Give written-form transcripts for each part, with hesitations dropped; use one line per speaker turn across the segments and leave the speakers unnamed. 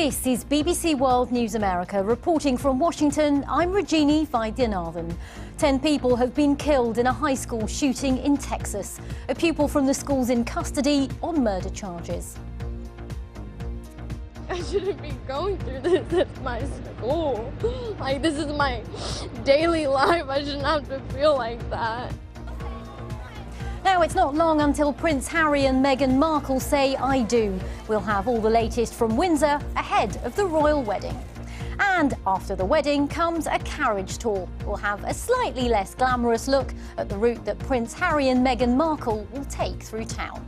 This is BBC World News America. Reporting from Washington, I'm Rajini Vaidyanathan. 10 people have been killed in a high school shooting in Texas. A pupil from the school's in custody on murder charges.
I shouldn't be going through this at my school. Like, this is my daily life. I shouldn't have to feel like that.
Now, it's not long until Prince Harry and Meghan Markle say I do. We'll have all the latest from Windsor ahead of the royal wedding. And after the wedding comes a carriage tour. We'll have a slightly less glamorous look at the route that Prince Harry and Meghan Markle will take through town.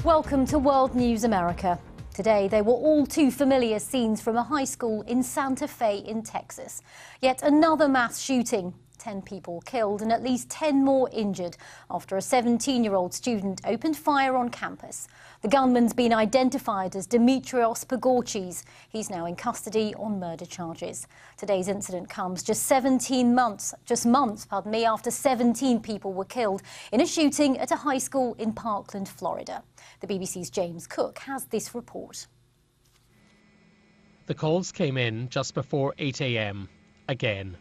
Welcome to World News America. Today, they were all too familiar scenes from a high school in Santa Fe in Texas. Yet another mass shooting. 10 people killed and at least 10 more injured after a 17-year-old student opened fire on campus. The gunman's been identified as Dimitrios Pagorchis. He's now in custody on murder charges. Today's incident comes just months after 17 people were killed in a shooting at a high school in Parkland, Florida. The BBC's James Cook has this report.
The calls came in just before 8 a.m. again.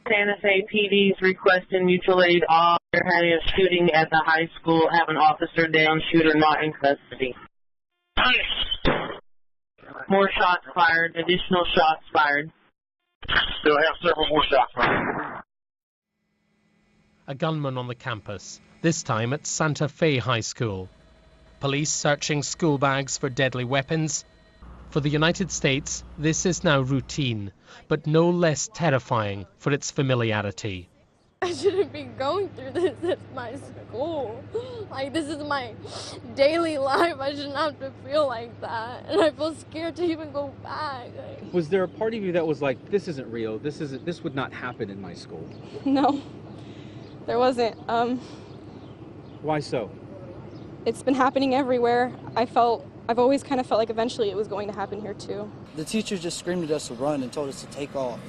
Santa Fe PD's requesting mutual aid. They're having a shooting at the high school. Have an officer down, shooter not in custody. More shots fired. Additional shots fired.
Still have several more shots fired.
A gunman on the campus, this time at Santa Fe High School. Police searching school bags for deadly weapons. For the United States, this is now routine, but no less terrifying for its familiarity.
I shouldn't be going through this at my school. Like, this is my daily life. I shouldn't have to feel like that. And I feel scared to even go back.
Was there a part of you that was like, this isn't real, this would not happen in my school?
No, there wasn't.
Why so?
It's been happening everywhere. I've always kind of felt like eventually it was going to happen here too.
The teachers just screamed at us to run and told us to take off.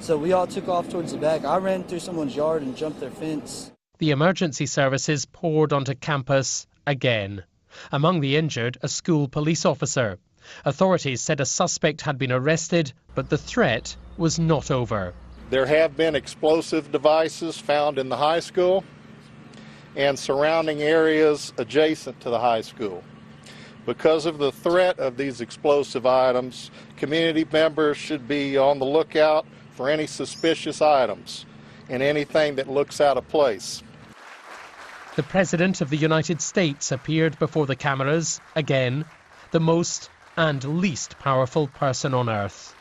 So we all took off towards the back. I ran through someone's yard and jumped their fence.
The emergency services poured onto campus again. Among the injured, a school police officer. Authorities said a suspect had been arrested, but the threat was not over.
There have been explosive devices found in the high school and surrounding areas adjacent to the high school. Because of the threat of these explosive items, community members should be on the lookout for any suspicious items and anything that looks out of place.
The President of the United States appeared before the cameras, again, the most and least powerful person on earth.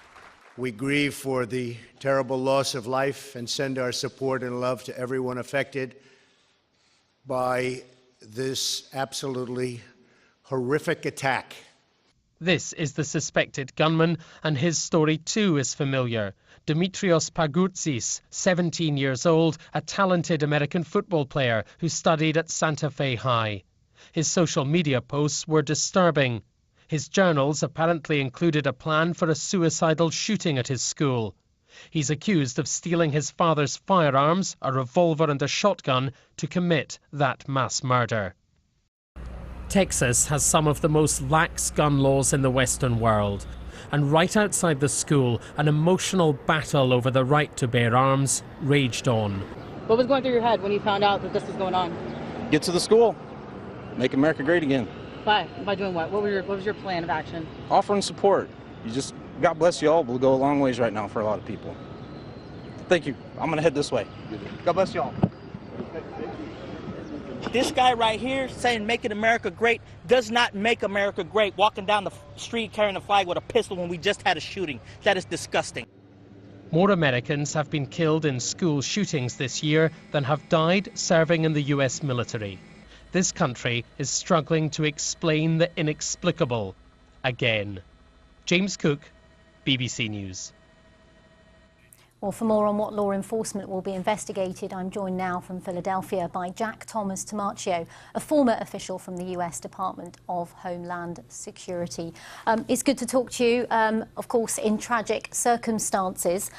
We grieve for the terrible loss of life and send our support and love to everyone affected by this absolutely horrific attack.
This is the suspected gunman, and his story too is familiar. Dimitrios Pagorchis, 17 years old, a talented American football player who studied at Santa Fe High. His social media posts were disturbing. His journals apparently included a plan for a suicidal shooting at his school. He's accused of stealing his father's firearms, a revolver and a shotgun, to commit that mass murder. Texas has some of the most lax gun laws in the Western world. And right outside the school, an emotional battle over the right to bear arms raged on.
What was going through your head when you found out that this was going on?
Get to the school. Make America great again.
By doing what? What was your plan of action?
Offering support. God bless you all, will go a long ways right now for a lot of people. Thank you. I'm going to head this way. God bless you all.
This guy right here saying making America great does not make America great. Walking down the street carrying a flag with a pistol when we just had a shooting. That is disgusting.
More Americans have been killed in school shootings this year than have died serving in the US military. This country is struggling to explain the inexplicable again. James Cook, BBC News.
Well, for more on what law enforcement will be investigated, I'm joined now from Philadelphia by Jack Thomas Tamaccio, a former official from the US Department of Homeland Security. It's good to talk to you, of course, in tragic circumstances.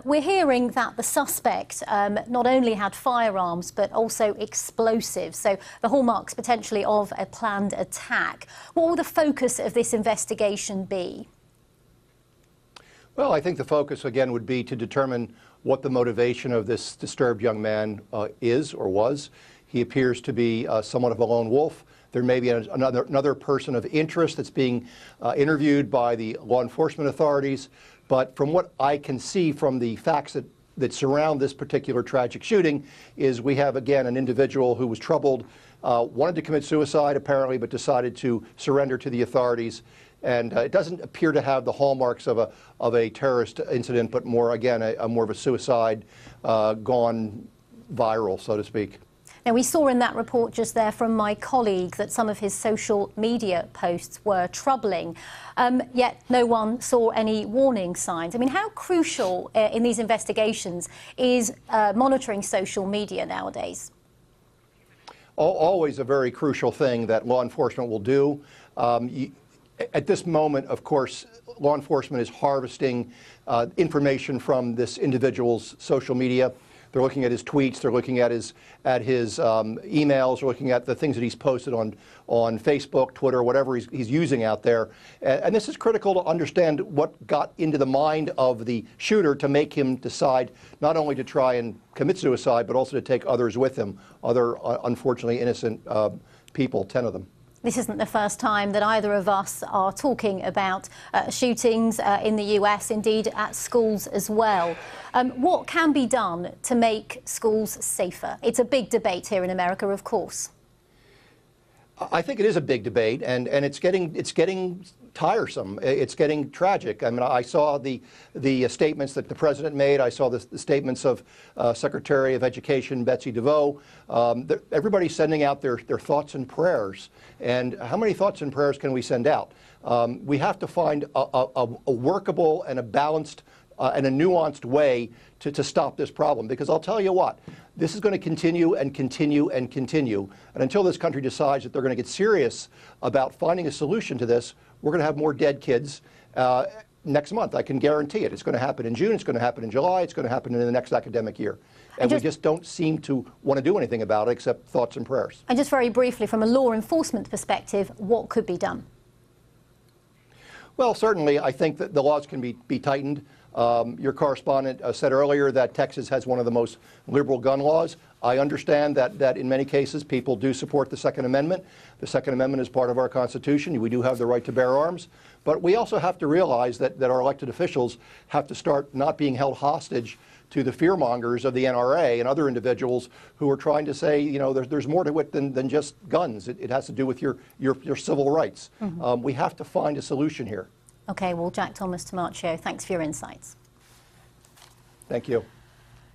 We're hearing that the suspect not only had firearms, but also explosives, so the hallmarks potentially of a planned attack. What will the focus of this investigation be?
Well, I think the focus, again, would be to determine what the motivation of this disturbed young man is or was. He appears to be somewhat of a lone wolf. There may be another person of interest that's being interviewed by the law enforcement authorities. But from what I can see from the facts that surround this particular tragic shooting is we have, again, an individual who was troubled, wanted to commit suicide, apparently, but decided to surrender to the authorities. And it doesn't appear to have the hallmarks of a terrorist incident, but more, again, more of a suicide gone viral, so to speak.
Now, we saw in that report just there from my colleague that some of his social media posts were troubling, yet no one saw any warning signs. I mean, how crucial in these investigations is monitoring social media nowadays?
Always a very crucial thing that law enforcement will do. At this moment, of course, law enforcement is harvesting information from this individual's social media. They're looking at his tweets, they're looking at his emails, they're looking at the things that he's posted on Facebook, Twitter, whatever he's using out there. And this is critical to understand what got into the mind of the shooter to make him decide not only to try and commit suicide, but also to take others with him, other unfortunately innocent people, 10 of them.
This isn't the first time that either of us are talking about shootings in the US, indeed at schools as well. What can be done to make schools safer? It's a big debate here in America, of course.
I think it is a big debate, and it's getting tiresome. It's getting tragic. I mean, I saw the statements that the president made. I saw the statements of Secretary of Education Betsy DeVos. Everybody's sending out their thoughts and prayers. And how many thoughts and prayers can we send out? We have to find a workable and a balanced and a nuanced way to stop this problem. Because I'll tell you what, this is going to continue and continue and continue. And until this country decides that they're going to get serious about finding a solution to this, we're going to have more dead kids next month. I can guarantee it. It's going to happen in June. It's going to happen in July. It's going to happen in the next academic year. And we just don't seem to want to do anything about it except thoughts and prayers. And
just very briefly, from a law enforcement perspective, what could be done?
Well, certainly, I think that the laws can be tightened. Your correspondent said earlier that Texas has one of the most liberal gun laws. I understand that in many cases people do support the Second Amendment. The Second Amendment is part of our Constitution. We do have the right to bear arms. But we also have to realize that our elected officials have to start not being held hostage to the fearmongers of the NRA and other individuals who are trying to say, you know, there's more to it than just guns. It has to do with your civil rights. Mm-hmm. We have to find a solution here.
Okay, well, Jack Thomas Tamaccio, thanks for your insights.
Thank you.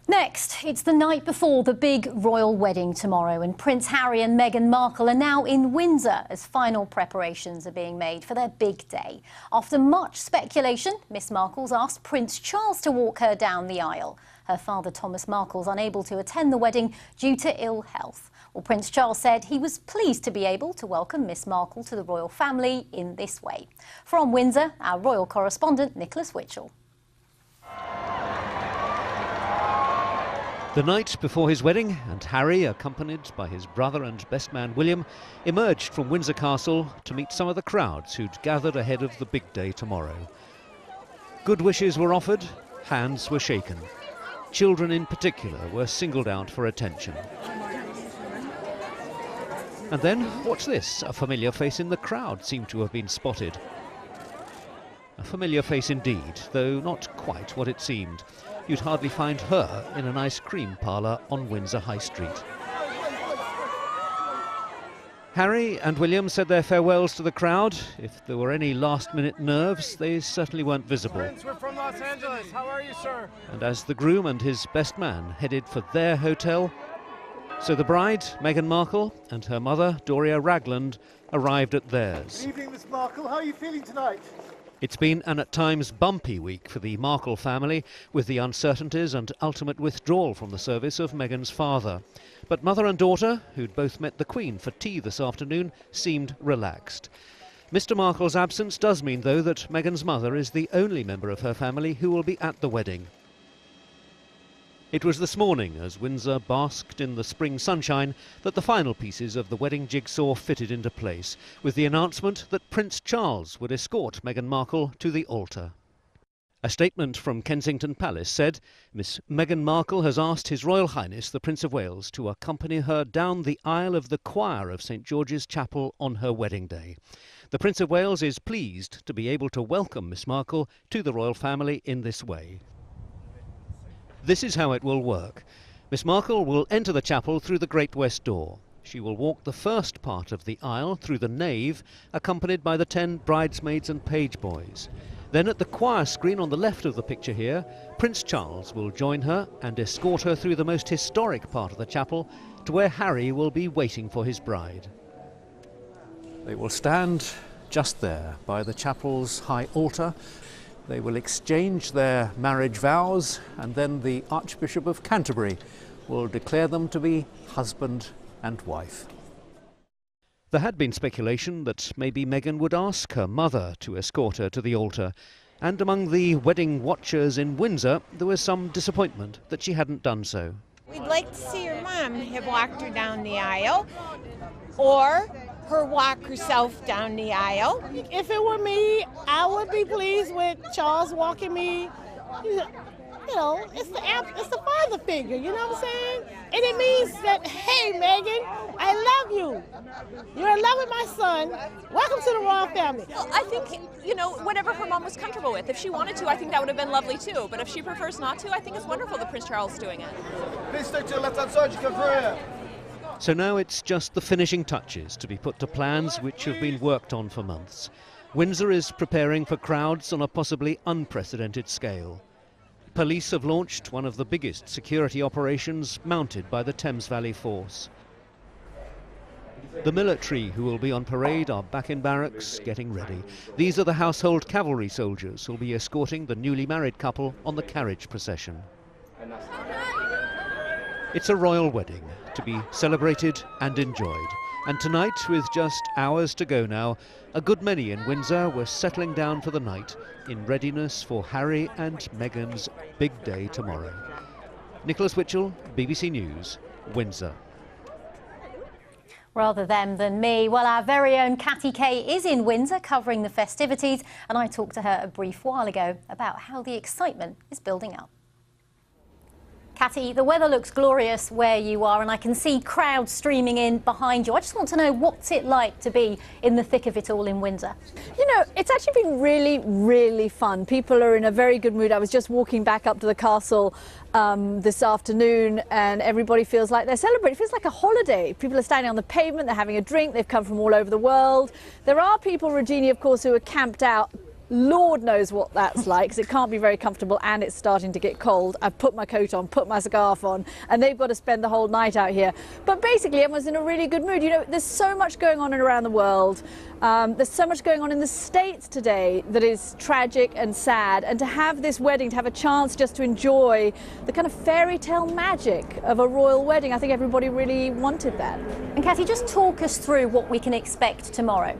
Next, it's the night before the big royal wedding tomorrow, and Prince Harry and Meghan Markle are now in Windsor as final preparations are being made for their big day. After much speculation, Miss Markle's asked Prince Charles to walk her down the aisle. Her father, Thomas Markle's unable to attend the wedding due to ill health. Well, Prince Charles said he was pleased to be able to welcome Miss Markle to the royal family in this way. From Windsor, our royal correspondent, Nicholas Witchell.
The night before his wedding, and Harry, accompanied by his brother and best man William, emerged from Windsor Castle to meet some of the crowds who'd gathered ahead of the big day tomorrow. Good wishes were offered, hands were shaken. Children in particular were singled out for attention. And then, what's this? A familiar face in the crowd seemed to have been spotted. A familiar face indeed, though not quite what it seemed. You'd hardly find her in an ice cream parlour on Windsor High Street. Harry and William said their farewells to the crowd. If there were any last-minute nerves, they certainly weren't visible.
Prince, we're from Los Angeles. How are you, sir?
And as the groom and his best man headed for their hotel, so the bride, Meghan Markle, and her mother, Doria Ragland, arrived at theirs.
Good evening, Miss Markle. How are you feeling tonight?
It's been an at times bumpy week for the Markle family, with the uncertainties and ultimate withdrawal from the service of Meghan's father. But mother and daughter, who'd both met the Queen for tea this afternoon, seemed relaxed. Mr. Markle's absence does mean, though, that Meghan's mother is the only member of her family who will be at the wedding. It was this morning, as Windsor basked in the spring sunshine, that the final pieces of the wedding jigsaw fitted into place, with the announcement that Prince Charles would escort Meghan Markle to the altar. A statement from Kensington Palace said, Miss Meghan Markle has asked His Royal Highness the Prince of Wales to accompany her down the aisle of the choir of St George's Chapel on her wedding day. The Prince of Wales is pleased to be able to welcome Miss Markle to the royal family in this way. This is how it will work. Miss Markle will enter the chapel through the Great West Door. She will walk the first part of the aisle through the nave, accompanied by the 10 bridesmaids and page boys. Then at the choir screen on the left of the picture here, Prince Charles will join her and escort her through the most historic part of the chapel to where Harry will be waiting for his bride. They will stand just there by the chapel's high altar. They will exchange their marriage vows, and then the Archbishop of Canterbury will declare them to be husband and wife. There had been speculation that maybe Meghan would ask her mother to escort her to the altar, and among the wedding watchers in Windsor there was some disappointment that she hadn't done so.
We'd like to see her mom have walked her down the aisle, or her walk herself down the aisle.
If it were me, I would be pleased with Charles walking me. You know, it's the father figure, you know what I'm saying? And it means that, hey, Meghan, I love you. You're in love with my son. Welcome to the royal family.
Well, I think, you know, whatever her mom was comfortable with. If she wanted to, I think that would have been lovely too. But if she prefers not to, I think it's wonderful that Prince Charles is doing it.
Please stick to the left-hand side, you come through here.
So now it's just the finishing touches to be put to plans which have been worked on for months. Windsor is preparing for crowds on a possibly unprecedented scale. Police have launched one of the biggest security operations mounted by the Thames Valley Force. The military who will be on parade are back in barracks, getting ready. These are the household cavalry soldiers who will be escorting the newly married couple on the carriage procession. It's a royal wedding to be celebrated and enjoyed. And tonight, with just hours to go now, a good many in Windsor were settling down for the night in readiness for Harry and Meghan's big day tomorrow. Nicholas Witchell, BBC News, Windsor.
Rather them than me. Well, our very own Catty Kay is in Windsor covering the festivities, and I talked to her a brief while ago about how the excitement is building up. Catty, the weather looks glorious where you are, and I can see crowds streaming in behind you. I just want to know, what's it like to be in the thick of it all in Windsor?
You know, it's actually been really, really fun. People are in a very good mood. I was just walking back up to the castle this afternoon, and everybody feels like they're celebrating. It feels like a holiday. People are standing on the pavement, they're having a drink, they've come from all over the world. There are people, Rajini, of course, who are camped out. Lord knows what that's like, because it can't be very comfortable and it's starting to get cold. I've put my coat on, put my scarf on, and they've got to spend the whole night out here. But basically everyone's in a really good mood. You know, there's so much going on around the world. There's so much going on in the States today that is tragic and sad, and to have this wedding, to have a chance just to enjoy the kind of fairy tale magic of a royal wedding, I think everybody really wanted that.
And Catty, just talk us through what we can expect tomorrow.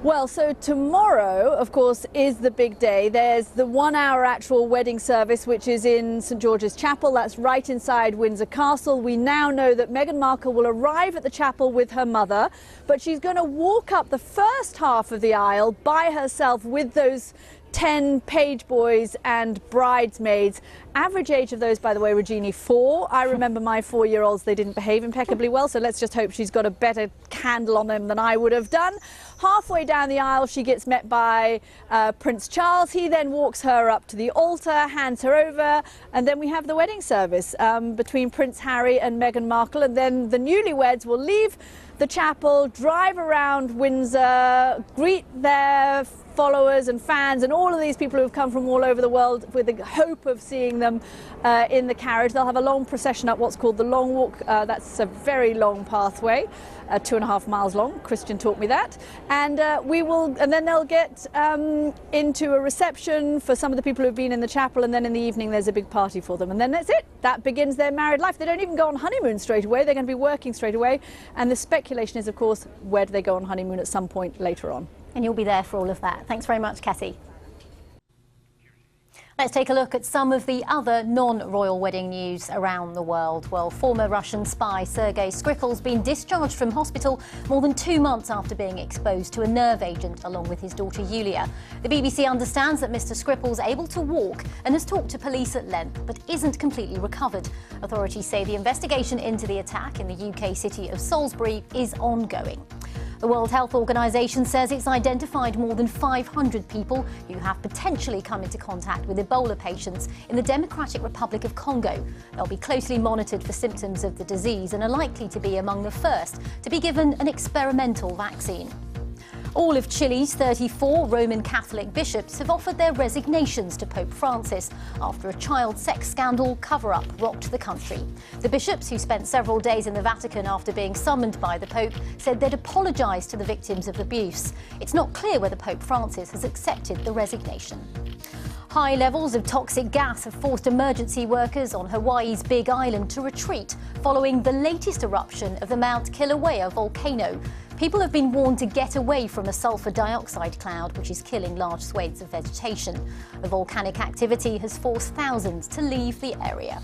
Well, so tomorrow, of course, is the big day. There's the 1-hour actual wedding service, which is in St George's Chapel. That's right inside Windsor Castle. We now know that Meghan Markle will arrive at the chapel with her mother, but she's going to walk up the first half of the aisle by herself with those 10 page boys and bridesmaids. Average age of those, by the way, Rajini, 4. I remember my 4-year-olds, they didn't behave impeccably well, so let's just hope she's got a better handle on them than I would have done. Halfway down the aisle, she gets met by Prince Charles. He then walks her up to the altar, hands her over, and then we have the wedding service between Prince Harry and Meghan Markle, and then the newlyweds will leave the chapel, drive around Windsor, greet their followers and fans and all of these people who have come from all over the world with the hope of seeing them in the carriage. They'll have a long procession up what's called the Long Walk. That's a very long pathway, 2.5 miles long. Christian taught me that. And then they'll get into a reception for some of the people who've been in the chapel, and then in the evening there's a big party for them. And then that's it. That begins their married life. They don't even go on honeymoon straight away. They're going to be working straight away. And the speculation is, of course, where do they go on honeymoon at some point later on?
And you'll be there for all of that. Thanks very much, Cassie. Let's take a look at some of the other non-royal wedding news around the world. Well, former Russian spy Sergei Skripal's been discharged from hospital more than 2 months after being exposed to a nerve agent along with his daughter Yulia. The BBC understands that Mr. Skripal's able to walk and has talked to police at length, but isn't completely recovered. Authorities say the investigation into the attack in the UK city of Salisbury is ongoing. The World Health Organization says it's identified more than 500 people who have potentially come into contact with Ebola patients in the Democratic Republic of Congo. They'll be closely monitored for symptoms of the disease and are likely to be among the first to be given an experimental vaccine. All of Chile's 34 Roman Catholic bishops have offered their resignations to Pope Francis after a child sex scandal cover-up rocked the country. The bishops, who spent several days in the Vatican after being summoned by the Pope, said they'd apologise to the victims of abuse. It's not clear whether Pope Francis has accepted the resignation. High levels of toxic gas have forced emergency workers on Hawaii's Big Island to retreat following the latest eruption of the Mount Kilauea volcano. People have been warned to get away from a sulfur dioxide cloud, which is killing large swathes of vegetation. The volcanic activity has forced thousands to leave the area.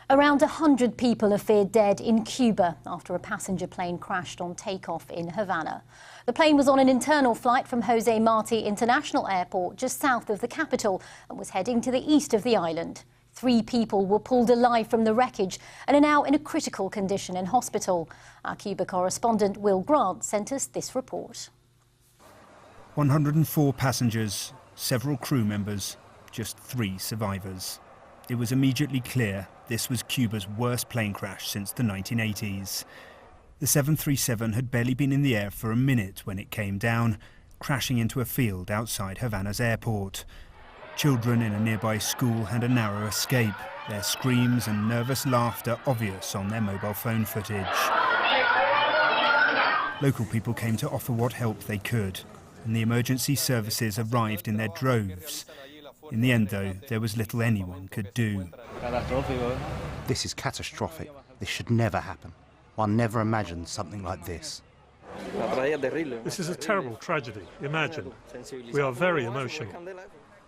Around 100 people are feared dead in Cuba after a passenger plane crashed on takeoff in Havana. The plane was on an internal flight from Jose Marti International Airport just south of the capital and was heading to the east of the island. 3 people were pulled alive from the wreckage and are now in a critical condition in hospital. Our Cuba correspondent Will Grant sent us this report.
104 passengers, several crew members, just 3 survivors. It was immediately clear this was Cuba's worst plane crash since the 1980s. The 737 had barely been in the air for a minute when it came down, crashing into a field outside Havana's airport. Children in a nearby school had a narrow escape, their screams and nervous laughter obvious on their mobile phone footage. Local people came to offer what help they could, and the emergency services arrived in their droves. In the end, though, there was little anyone could do.
This is catastrophic. This should never happen. One never imagined something like this.
This is a terrible tragedy. Imagine. We are very emotional.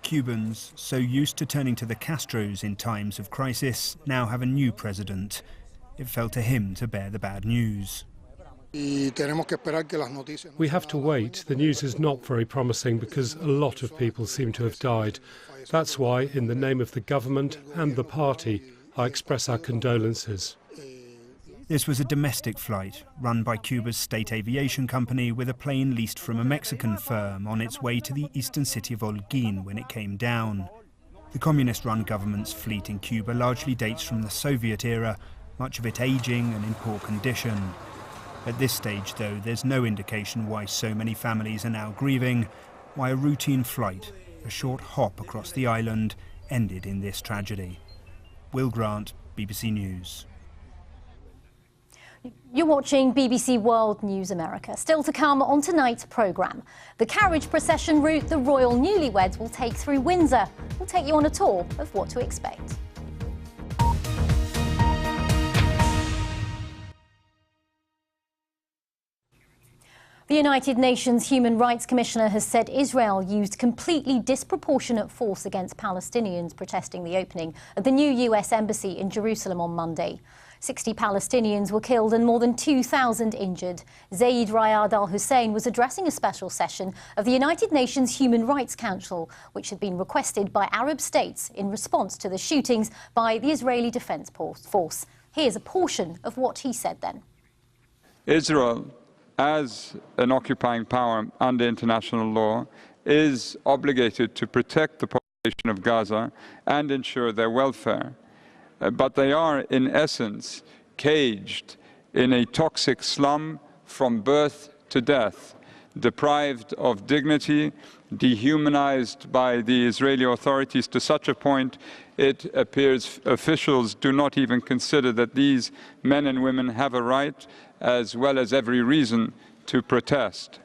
Cubans, so used to turning to the Castros in times of crisis, now have a new president. It fell to him to bear the bad news.
We have to wait. The news is not very promising because a lot of people seem to have died. That's why, in the name of the government and the party, I express our condolences.
This was a domestic flight run by Cuba's state aviation company with a plane leased from a Mexican firm on its way to the eastern city of Holguin when it came down. The communist-run government's fleet in Cuba largely dates from the Soviet era, much of it aging and in poor condition. At this stage, though, there's no indication why so many families are now grieving, why a routine flight, a short hop across the island, ended in this tragedy. Will Grant, BBC News.
You're watching BBC World News America. Still to come on tonight's programme. The carriage procession route the royal newlyweds will take through Windsor. We'll take you on a tour of what to expect. The United Nations Human Rights Commissioner has said Israel used completely disproportionate force against Palestinians protesting the opening of the new US embassy in Jerusalem on Monday. 60 Palestinians were killed and more than 2,000 injured. Zaid Riyad al-Hussein was addressing a special session of the United Nations Human Rights Council, which had been requested by Arab states in response to the shootings by the Israeli Defense Force. Here's a portion of what he said then.
Israel, as an occupying power under international law, is obligated to protect the population of Gaza and ensure their welfare. But they are, in essence, caged in a toxic slum from birth to death, deprived of dignity, dehumanized by the Israeli authorities to such a point it appears officials do not even consider that these men and women have a right, as well as every reason, to protest.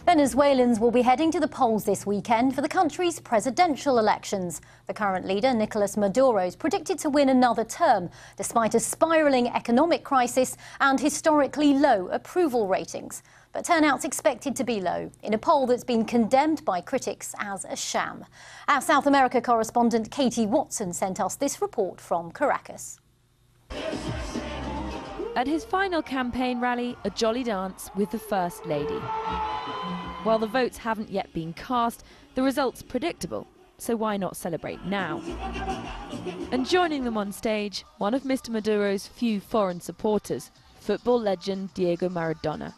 Venezuelans will be heading to the polls this weekend for the country's presidential elections. The current leader, Nicolas Maduro, is predicted to win another term, despite a spiralling economic crisis and historically low approval ratings. But turnout's expected to be low, in a poll that's been condemned by critics as a sham. Our South America correspondent Katie Watson sent us this report from Caracas.
At his final campaign rally, a jolly dance with the First Lady. While the votes haven't yet been cast, the result's predictable, so why not celebrate now? And joining them on stage, one of Mr. Maduro's few foreign supporters, football legend Diego Maradona.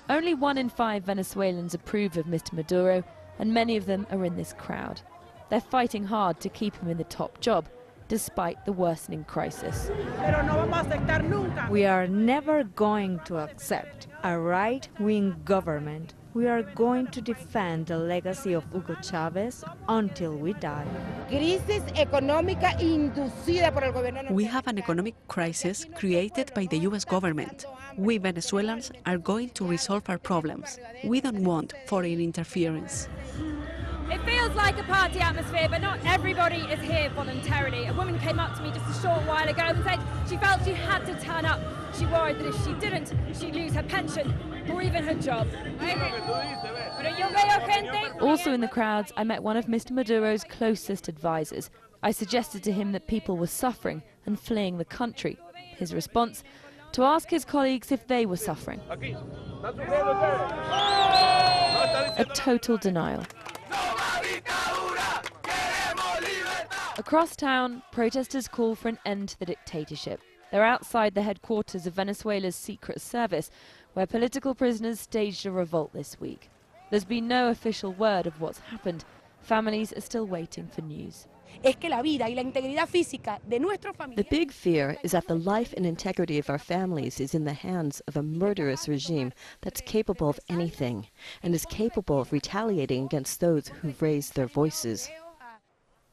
Only 1 in 5 Venezuelans approve of Mr. Maduro, and many of them are in this crowd. They're fighting hard to keep him in the top job, despite the worsening crisis.
We are never going to accept a right-wing government. We are going to defend the legacy of Hugo Chavez until we die.
We have an economic crisis created by the US government. We Venezuelans are going to resolve our problems. We don't want foreign interference.
It feels like a party atmosphere, but not everybody is here voluntarily. A woman came up to me just a short while ago and said she felt she had to turn up. She worried that if she didn't, she'd lose her pension or even her job.
Also in the crowds, I met one of Mr. Maduro's closest advisors. I suggested to him that people were suffering and fleeing the country. His response? To ask his colleagues if they were suffering. A total denial. Across town, protesters call for an end to the dictatorship. They're outside the headquarters of Venezuela's secret service, where political prisoners staged a revolt this week. There's been no official word of what's happened. Families are still waiting for news.
The big fear is that the life and integrity of our families is in the hands of a murderous regime that's capable of anything and is capable of retaliating against those who've raised their voices.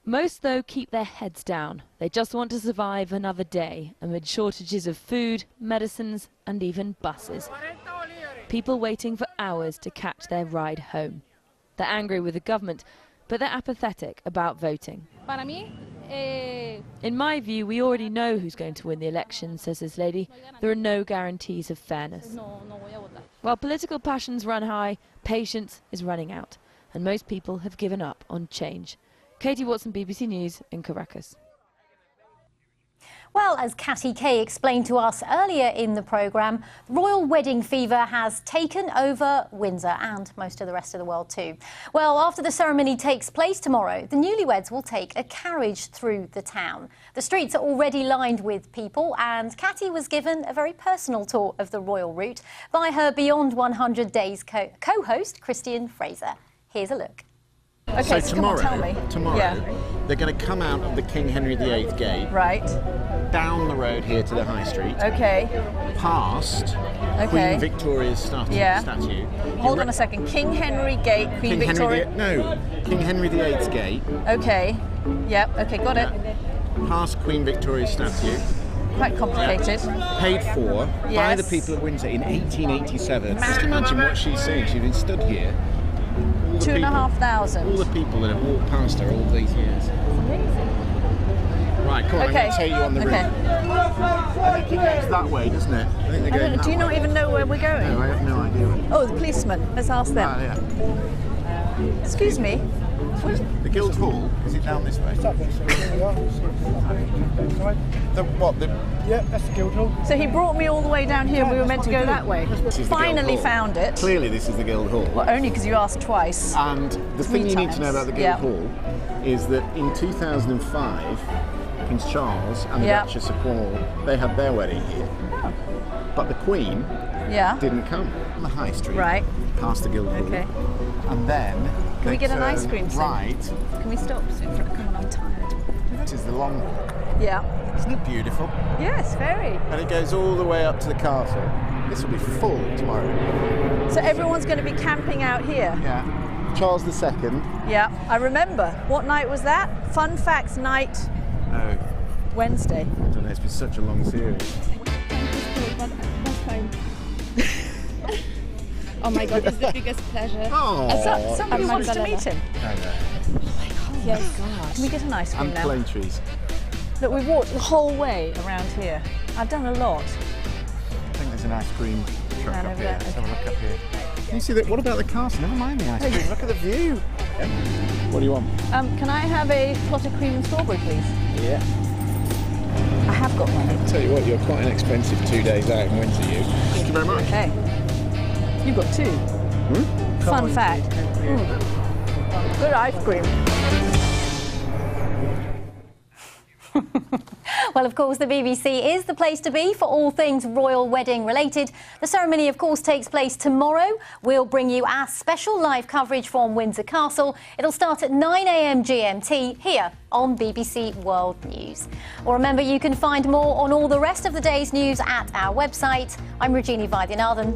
Most, though, keep their heads down. They just want to survive another day amid shortages of food, medicines and even buses. People waiting for hours to catch their ride home. They're angry with the government, but they're apathetic about voting. In my view, we already know who's going to win the election, says this lady. There are no guarantees of fairness. While political passions run high, patience is running out, and most people have given up on change. Katie Watson, BBC News in Caracas.
Well, as Catty Kay explained to us earlier in the programme, royal wedding fever has taken over Windsor and most of the rest of the world too. Well, after the ceremony takes place tomorrow, the newlyweds will take a carriage through the town. The streets are already lined with people, and Catty was given a very personal tour of the royal route by her Beyond 100 Days co-host, Christian Fraser. Here's a look.
Okay, so tomorrow, they're going to come out of the King Henry VIII gate,
right,
down the road here to the High Street, past
Okay.
Queen Victoria's statue.
Hold on a second. King Henry Gate, Queen Victoria.
King Henry VIII's gate.
Okay. Yep. Okay, got it.
Past Queen Victoria's statue.
Quite complicated.
Paid for by the people of Windsor in 1887. Just imagine what she's saying. She's been stood here.
2,500.
All the people that have walked past her all these years. Right, come on, I'm going to take you on the route. I think it goes that way, doesn't it? I think they're going
do you not even know where we're going?
No, I have no idea.
Oh, the policeman. Let's ask them. Excuse me.
The Guildhall, is it down this way?
Yeah, that's the Guildhall.
So he brought me all the way down here. We were meant to go that way. Finally found it.
Clearly this is the Guildhall.
Well, only because you asked twice.
And the thing you need to know about the Guildhall is that in 2005, Prince Charles and the Duchess of Cornwall, they had their wedding here. But the Queen didn't come. On the High Street, past the Guildhall.
Okay.
And then
Can we get an ice cream soon?
Right.
Can we stop soon? Come on, I'm tired.
This is the long walk.
Yeah.
Isn't it beautiful?
Yes, very.
And it goes all the way up to the castle. This will be full tomorrow.
So everyone's going to be camping out here?
Yeah. Charles II.
Yeah, I remember. What night was that? Fun Facts Night.
Oh.
Wednesday.
I don't know, it's been such a long series.
Oh my God, it's the biggest pleasure.
Oh,
somebody wants to meet him.
I know.
Yes. God. Can we get an ice cream
And
now?
plane trees.
Look, we've walked the whole way around here. I've done a lot.
I think there's an ice cream truck
Down
up
over
here.
there,
Let's have a look up here. Can you see that? What about the castle? Never mind the ice cream. Look at the view. What do you want?
Can I have a clotted cream and strawberry, please?
Yeah.
I have got one.
I'll tell you what, you're quite an expensive 2 days out in Windsor, you. Thank you very much.
Okay. You've got two. Fun fact. Good ice cream.
Well, of course, the BBC is the place to be for all things royal wedding related. The ceremony, of course, takes place tomorrow. We'll bring you our special live coverage from Windsor Castle. It'll start at 9 a.m. GMT here on BBC World News. Well, remember, you can find more on all the rest of the day's news at our website. I'm Rajini Vaidyanathan.